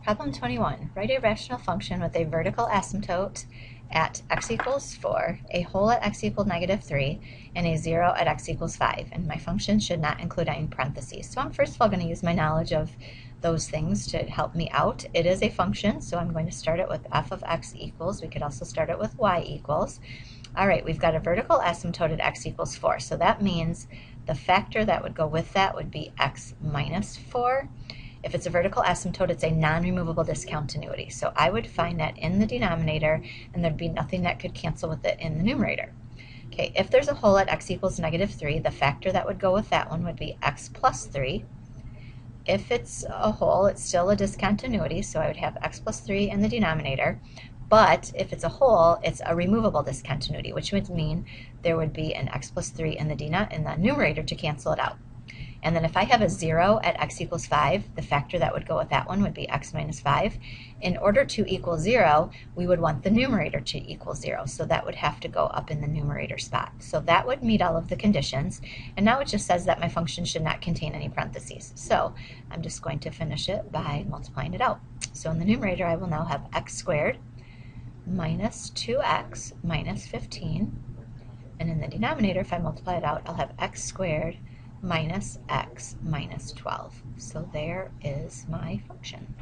Problem 21. Write a rational function with a vertical asymptote at x equals 4, a whole at x equals -3, and a 0 at x equals 5. And my function should not include any parentheses. So I'm first of all going to use my knowledge of those things to help me out. It is a function, so I'm going to start it with f of x equals. We could also start it with y equals. All right, we've got a vertical asymptote at x equals 4. So that means the factor that would go with that would be x minus 4. If it's a vertical asymptote, it's a non-removable discontinuity. So I would find that in the denominator, and there'd be nothing that could cancel with it in the numerator. Okay, if there's a whole at x equals -3, the factor that would go with that one would be x plus 3. If it's a whole, it's still a discontinuity, so I would have x plus 3 in the denominator. But if it's a whole, it's a removable discontinuity, which would mean there would be an x plus 3 in the numerator to cancel it out. And then if I have a 0 at x equals 5, the factor that would go with that one would be x minus 5. In order to equal 0, we would want the numerator to equal 0. So that would have to go up in the numerator spot. So that would meet all of the conditions. And now it just says that my function should not contain any parentheses. So I'm just going to finish it by multiplying it out. So in the numerator, I will now have x squared minus 2x minus 15. And in the denominator, if I multiply it out, I'll have x squared minus x minus 12. So there is my function.